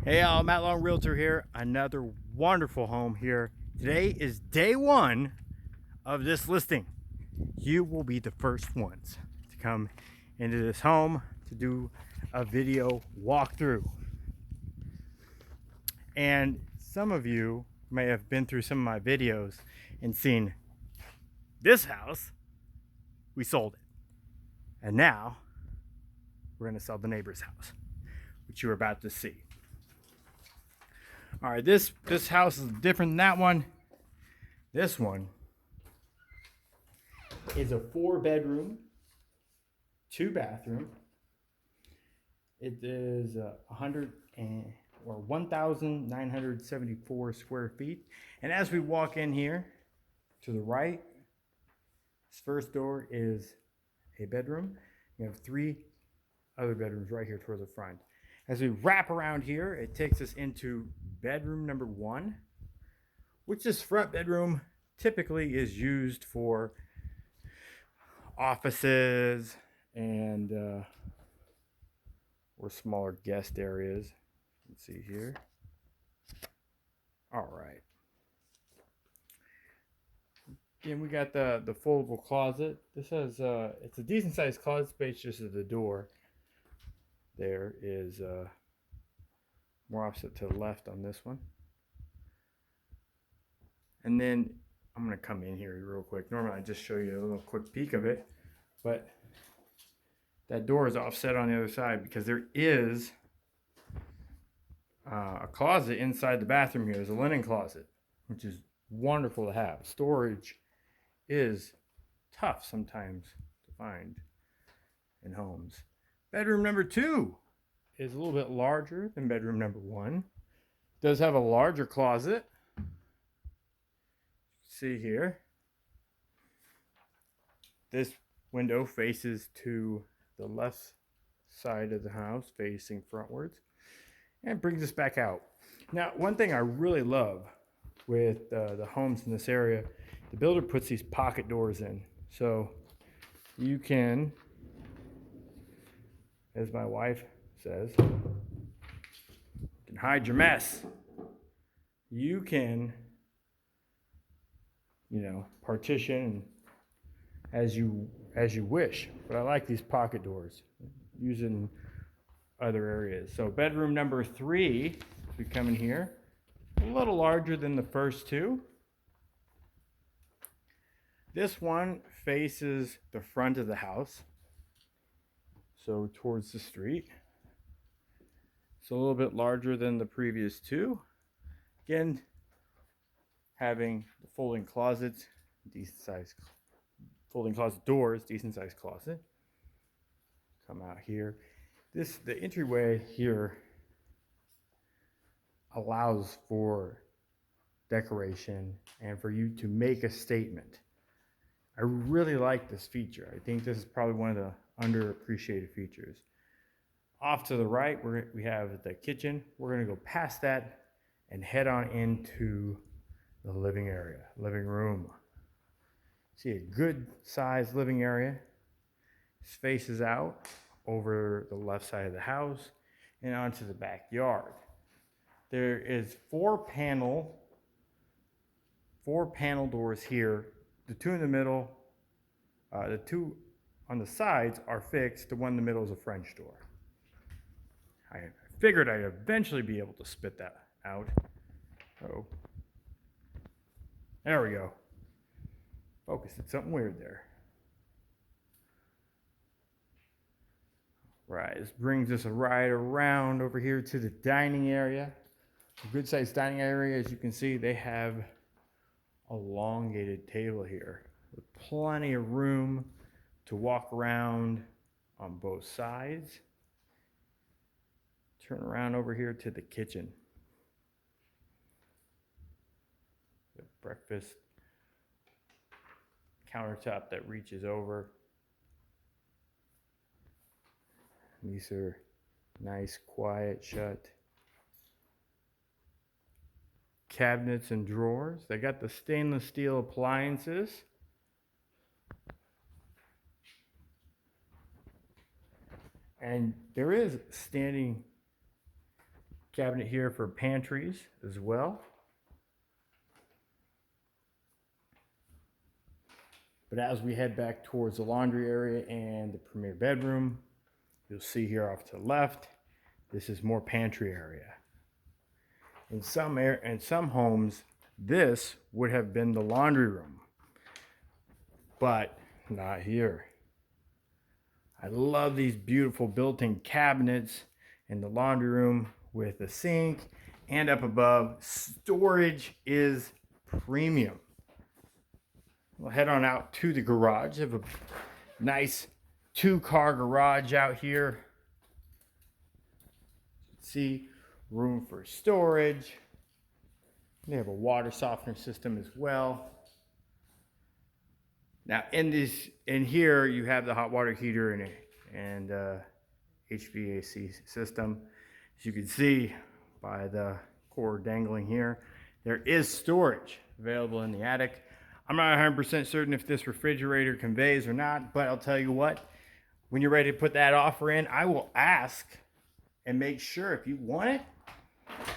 Hey, all, Matt Long, Realtor here. Another wonderful home here. Today is day one of this listing. You will be the first ones to come into this home to do a video walkthrough. And some of you may have been through some of my videos and seen this house. We sold it. And now we're going to sell the neighbor's house, which you're about to see. All right, this house is different than that one. This one is a 4-bedroom, 2-bathroom. It is 1,974 square feet. And as we walk in here to the right, this first door is a bedroom. You have 3 other bedrooms right here towards the front. As we wrap around here, it takes us into bedroom number 1, which this front bedroom typically is used for offices and or smaller guest areas. Let's see here. All right. Again, we got the foldable closet. This has it's a decent sized closet space just at the door. There is more opposite to the left on this one. And then I'm going to come in here real quick. Normally I just show you a little quick peek of it, but that door is offset on the other side because there is a closet inside the bathroom here. There's a linen closet, which is wonderful to have. Storage is tough sometimes to find in homes. Bedroom number 2 is a little bit larger than bedroom number 1. Does have a larger closet. See here. This window faces to the left side of the house, facing frontwards, and brings us back out. Now, one thing I really love with the homes in this area, the builder puts these pocket doors in. So you can, as my wife says, you can hide your mess. You can, partition as you wish. But I like these pocket doors using other areas. So bedroom number 3, we come in here, a little larger than the first 2. This one faces the front of the house, so towards the street. It's a little bit larger than the previous 2. Again, having the folding closets, decent size folding closet doors, decent size closet. Come out here. The entryway here allows for decoration and for you to make a statement. I really like this feature. I think this is probably one of the underappreciated features. Off to the right, we have the kitchen. We're going to go past that and head on into the living room. See a good sized living area. This faces out over the left side of the house and onto the backyard. There is 4 panel doors here. The 2 in the middle, the 2 on the sides are fixed. The one in the middle is a French door. I figured I'd eventually be able to spit that out. Oh, there we go. Focus, it's something weird there. Right, this brings us right around over here to the dining area. A good sized dining area. As you can see, they have a elongated table here with plenty of room to walk around on both sides. Turn around over here to the kitchen. The breakfast countertop that reaches over. These are nice, quiet, shut cabinets and drawers. They got the stainless steel appliances. And there is standing cabinet here for pantries as well. But as we head back towards the laundry area and the premier bedroom, you'll see here off to the left, this is more pantry area. In some homes, this would have been the laundry room, but not here. I love these beautiful built-in cabinets in the laundry room with a sink, and up above, storage is premium. We'll head on out to the garage. I have a nice 2-car garage out here. See, room for storage. They have a water softener system as well. Now in here you have the hot water heater and HVAC system. As you can see by the cord dangling here, there is storage available in the attic. I'm not 100% certain if this refrigerator conveys or not, but I'll tell you what, when you're ready to put that offer in, I will ask and make sure if you want it,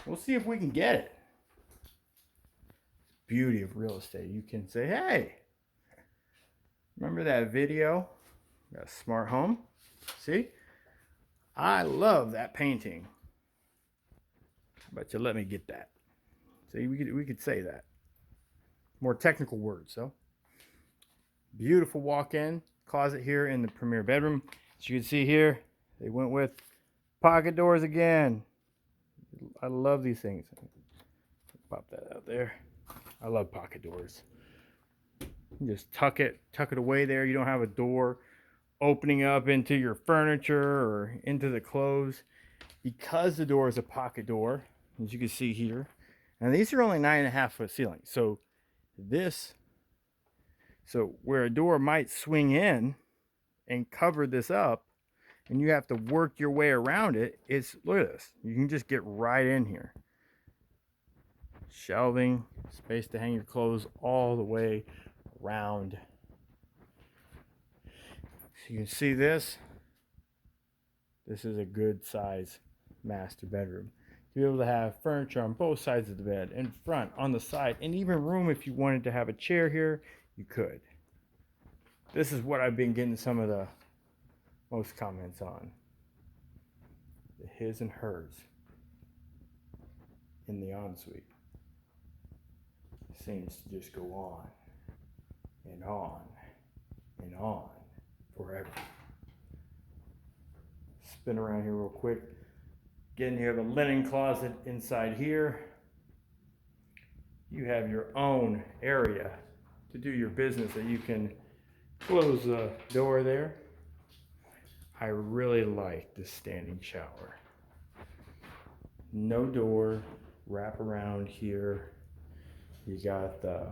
we'll see if we can get it. Beauty of real estate. You can say, hey, remember that video? Got a smart home. See? I love that painting. How about you let me get that? See, we could say that. More technical words, though. Beautiful walk-in closet here in the premier bedroom. As you can see here, they went with pocket doors again. I love these things. Pop that out there. I love pocket doors. You just tuck it away there. You don't have a door opening up into your furniture or into the clothes. Because the door is a pocket door, as you can see here, and these are only 9.5-foot ceilings. So where a door might swing in and cover this up, and you have to work your way around it, look at this. You can just get right in here. Shelving, space to hang your clothes all the way around. So you can see this. This is a good size master bedroom. To be able to have furniture on both sides of the bed, in front, on the side, and even room if you wanted to have a chair here, you could. This is what I've been getting some of the most comments on. The his and hers in the ensuite. Seems to just go on and on and on forever. Spin around here real quick. Again, you have a linen closet inside here. You have your own area to do your business that you can close the door there. I really like this standing shower. No door, wrap around here. You got the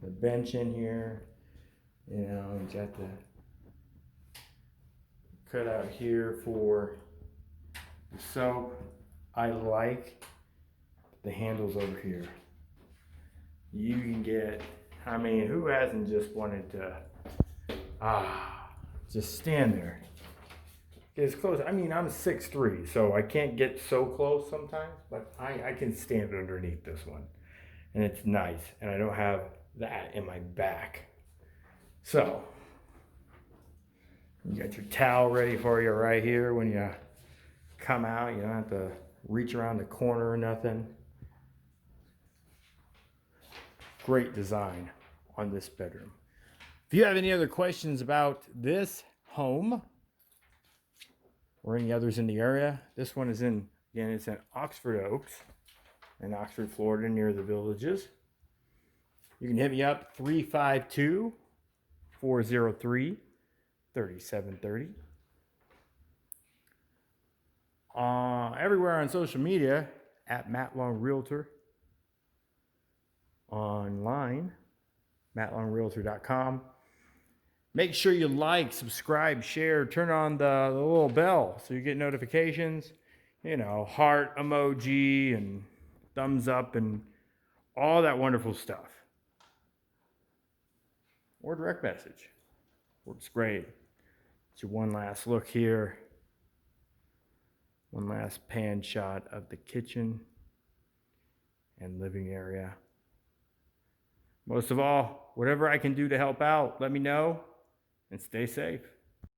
bench in here. You know, you got the cutout here for the soap. I like the handles over here. You can get, I mean, who hasn't just wanted to just stand there? Get as close. I mean, I'm 6'3", so I can't get so close sometimes, but I can stand underneath this one. And it's nice, and I don't have that in my back. So, you got your towel ready for you right here when you come out. You don't have to reach around the corner or nothing. Great design on this bedroom. If you have any other questions about this home or any others in the area, this one is it's in Oxford Oaks in Oxford, Florida, near the Villages. You can hit me up, 352-403-3730. Everywhere on social media, at Matt Long Realtor. Online, mattlongrealtor.com. Make sure you like, subscribe, share, turn on the little bell so you get notifications. You know, heart emoji and thumbs up and all that wonderful stuff. Or direct message. Works great. It's your one last look here. One last pan shot of the kitchen and living area. Most of all, whatever I can do to help out, let me know, and stay safe.